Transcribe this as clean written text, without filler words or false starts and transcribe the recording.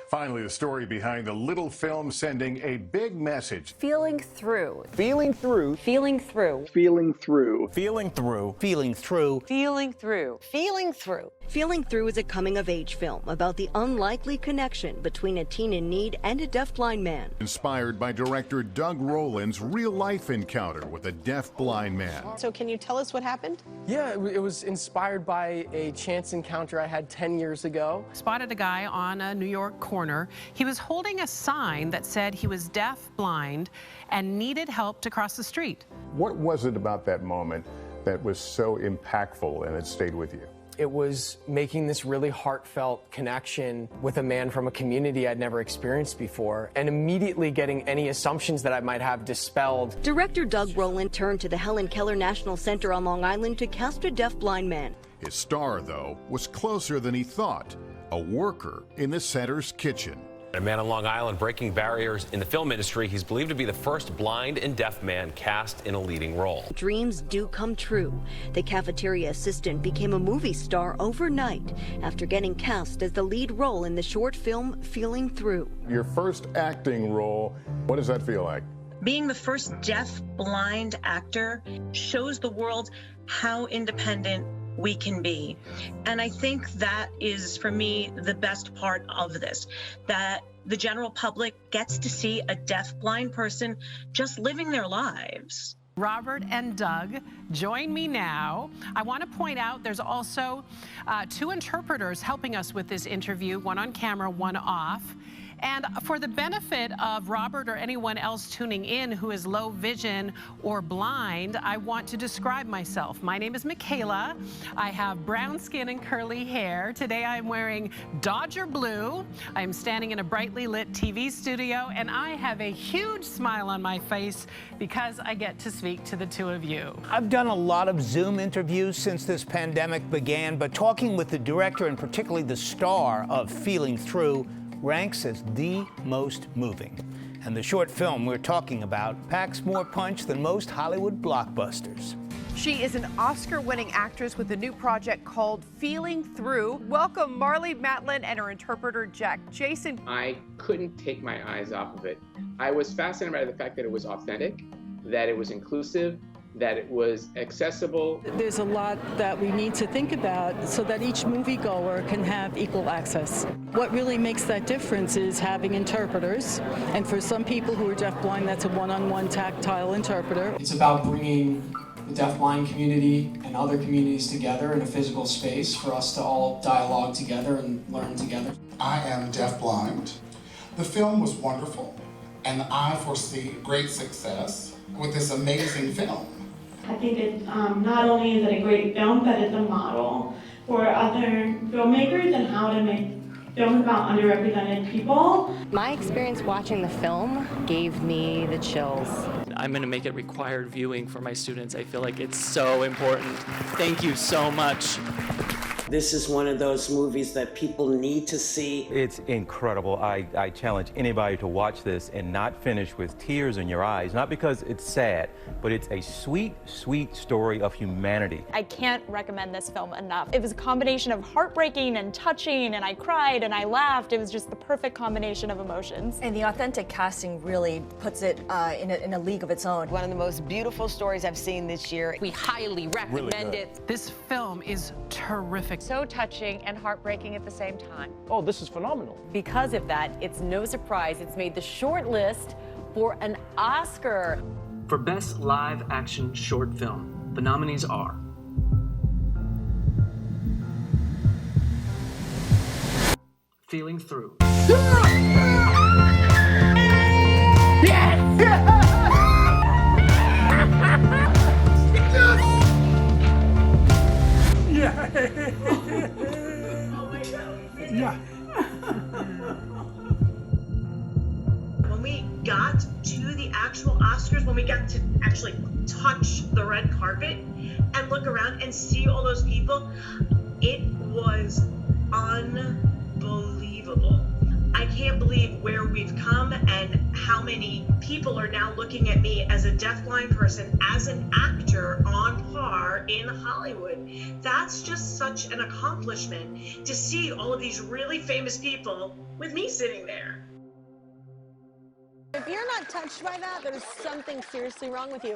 Finally, the story behind the little film sending a big message. Feeling through. Feeling through. Feeling through. Feeling through. Feeling through. Feeling through. Feeling through. Feeling Through. Feeling Through is a coming-of-age film about the unlikely connection between a teen in need and a deafblind man. Inspired by director Doug Rowland's real-life encounter with a deaf-blind man. So can you tell us what happened? Yeah, it was inspired by a chance encounter I had 10 years ago. Spotted a guy on a New York corner. He was holding a sign that said he was deaf, blind, and needed help to cross the street. What was it about that moment that was so impactful and it stayed with you? It was making this really heartfelt connection with a man from a community I'd never experienced before, and immediately getting any assumptions that I might have dispelled. Director Doug Rowland turned to the Helen Keller National Center on Long Island to cast a deaf-blind man. His star, though, was closer than he thought, a worker in the center's kitchen. A man on Long Island breaking barriers in the film industry. He's believed to be the first blind and deaf man cast in a leading role. Dreams do come true. The cafeteria assistant became a movie star overnight after getting cast as the lead role in the short film Feeling Through. Your first acting role, what does that feel like? Being the first deaf-blind actor shows the world how independent we can be. And I think that is, for me, the best part of this, that the general public gets to see a deaf-blind person just living their lives. Robert and Doug, join me now. I want to point out there's also two interpreters helping us with this interview, one on camera, one off. And for the benefit of Robert or anyone else tuning in who is low vision or blind, I want to describe myself. My name is Michaela. I have brown skin and curly hair. Today I'm wearing Dodger blue. I'm standing in a brightly lit TV studio, and I have a huge smile on my face because I get to speak to the two of you. I've done a lot of Zoom interviews since this pandemic began, but talking with the director and particularly the star of Feeling Through ranks as the most moving. And the short film we're talking about packs more punch than most Hollywood blockbusters. She is an Oscar-winning actress with a new project called Feeling Through. Welcome Marlee Matlin and her interpreter Jack Jason. I couldn't take my eyes off of it. I was fascinated by the fact that it was authentic, that it was inclusive, that it was accessible. There's a lot that we need to think about so that each moviegoer can have equal access. What really makes that difference is having interpreters, and for some people who are deafblind, that's a one-on-one tactile interpreter. It's about bringing the deafblind community and other communities together in a physical space for us to all dialogue together and learn together. I am deafblind. The film was wonderful, and I foresee great success with this amazing film. I think it not only is it a great film, but it's a model for other filmmakers and how to make films about underrepresented people. My experience watching the film gave me the chills. I'm going to make it required viewing for my students. I feel like it's so important. Thank you so much. This is one of those movies that people need to see. It's incredible. I challenge anybody to watch this and not finish with tears in your eyes, not because it's sad, but it's a sweet, sweet story of humanity. I can't recommend this film enough. It was a combination of heartbreaking and touching, and I cried and I laughed. It was just the perfect combination of emotions. And the authentic casting really puts it in a league of its own. One of the most beautiful stories I've seen this year. We highly recommend it. This film is terrific. So touching and heartbreaking at the same time. Oh, this is phenomenal. Because of that, it's no surprise it's made the short list for an Oscar. For Best Live Action Short Film, the nominees are Feeling Through. When we got to the actual Oscars, when we got to actually touch the red carpet and look around and see all those people, it was unbelievable. I can't believe where we've come and how many people are now looking at me as a deafblind person, as an actor on par in Hollywood. That's just such an accomplishment to see all of these really famous people with me sitting there. If you're not touched by that, there's something seriously wrong with you.